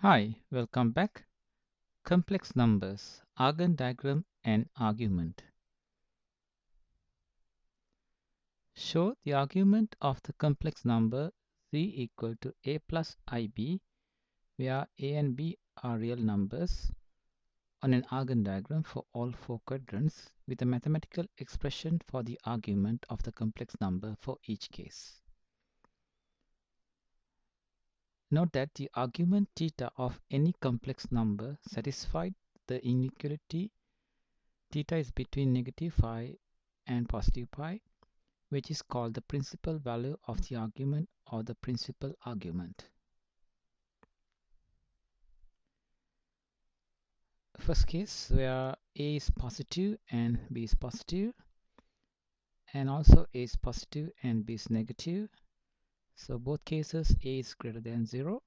Hi, welcome back. Complex numbers, Argand diagram and argument. Show the argument of the complex number z equal to a plus ib, where a and b are real numbers, on an Argand diagram for all four quadrants with a mathematical expression for the argument of the complex number for each case. Note that the argument theta of any complex number satisfied the inequality theta is between negative pi and positive pi, which is called the principal value of the argument or the principal argument. First case where a is positive and b is positive, and also a is positive and b is negative. So both cases a is greater than 0.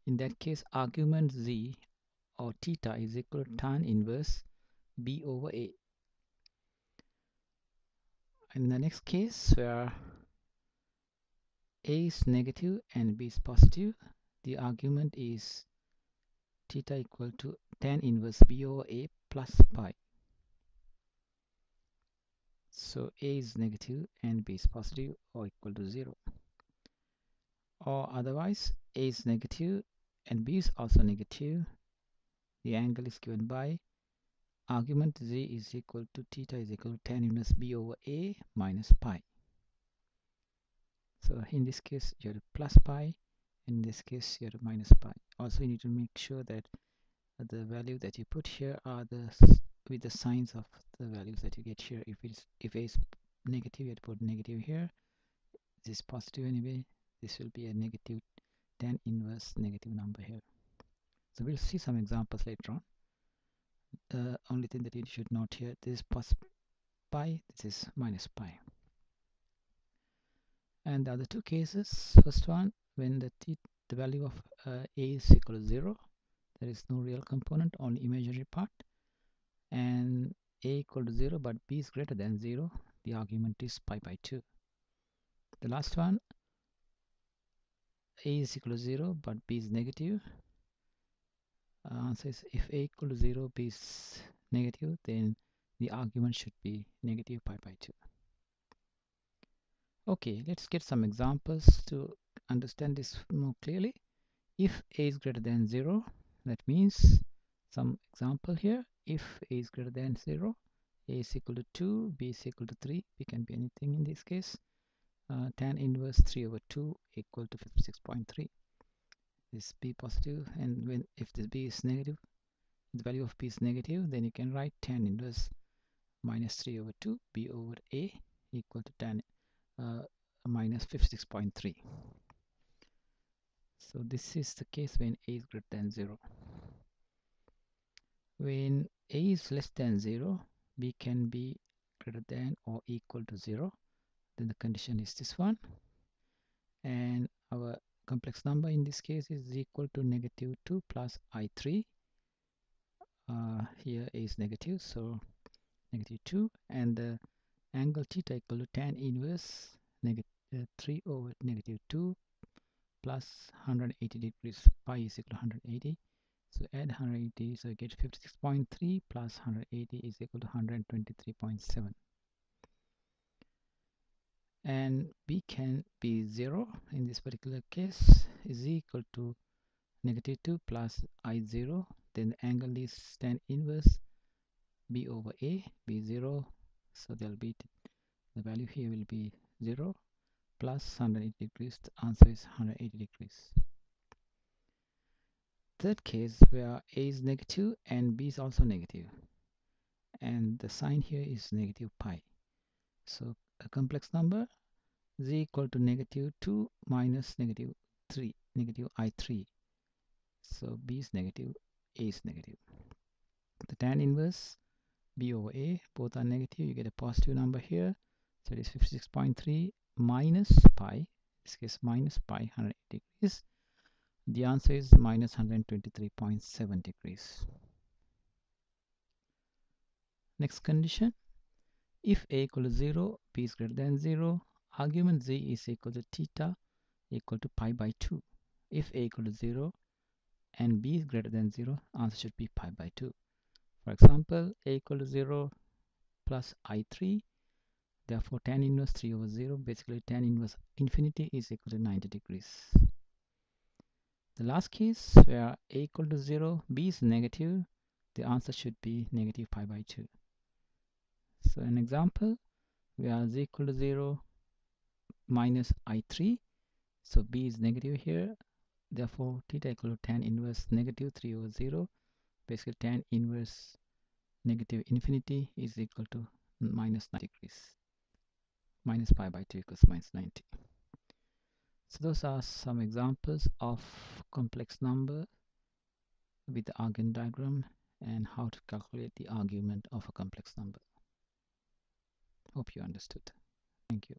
In that case, argument z or theta is equal to tan inverse b over a. In the next case where a is negative and b is positive, the argument is theta equal to tan inverse b over a plus pi. So a is negative and b is positive or equal to 0. Or otherwise, a is negative and b is also negative. The angle is given by argument z is equal to theta is equal to tan inverse b over a minus pi. So in this case, you have plus pi. In this case, you have minus pi. Also, you need to make sure that the value that you put here are with the signs of the values that you get here. If a is negative, you have to put negative here. This is positive anyway. This will be a negative tan inverse negative number here. So we'll see some examples later on. The only thing that you should note here, this is plus pi, this is minus pi. And the other two cases, first one, when the value of a is equal to 0, there is no real component, only imaginary part, and a equal to 0 but b is greater than 0, the argument is pi by 2. The last one, a is equal to 0 but b is negative. Answer is if a equal to 0, b is negative, then the argument should be negative pi by 2. Okay, let's get some examples to understand this more clearly. If a is greater than 0, that means some example here. If a is greater than 0, a is equal to 2, b is equal to 3, b can be anything in this case. Tan inverse 3 over 2 equal to 56.3. This b positive, and if this b is negative, the value of b is negative, then you can write tan inverse minus 3 over 2 b over a equal to tan minus 56.3. So this is the case when a is greater than 0. When a is less than 0, b can be greater than or equal to 0. Then the condition is this one. And our complex number in this case is equal to negative 2 plus I3. Here a is negative, so negative 2. And the angle theta equal to tan inverse negative 3 over negative 2 plus 180 degrees. Pi is equal to 180. So add 180, so you get 56.3 plus 180 is equal to 123.7. And b can be 0 in this particular case, is equal to negative 2 plus I0. Then the angle is tan inverse b over a, b 0. So there'll be the value here will be 0 plus 180 degrees. The answer is 180 degrees. Third case where a is negative and b is also negative, and the sign here is negative pi. So a complex number z equal to negative 2 minus negative 3, negative I3. So b is negative, a is negative. The tan inverse b over a, both are negative, you get a positive number here. So it is 56.3 minus pi, in this case minus pi 180 degrees. The answer is minus 123.7 degrees. Next condition, if a equal to 0, b is greater than 0, argument z is equal to theta equal to pi by 2. If a equal to 0, and b is greater than 0, answer should be pi by 2. For example, a equal to 0 plus I3, therefore tan inverse 3 over 0, basically tan inverse infinity is equal to 90 degrees. The last case where a equal to 0, b is negative, the answer should be negative pi by 2. So an example, where z equal to 0 minus I3, so b is negative here, therefore theta equal to tan inverse negative 3 over 0, basically tan inverse negative infinity is equal to minus 90 degrees. Minus pi by 2 equals minus 90. So those are some examples of complex number with the Argand diagram and how to calculate the argument of a complex number. Hope you understood. Thank you.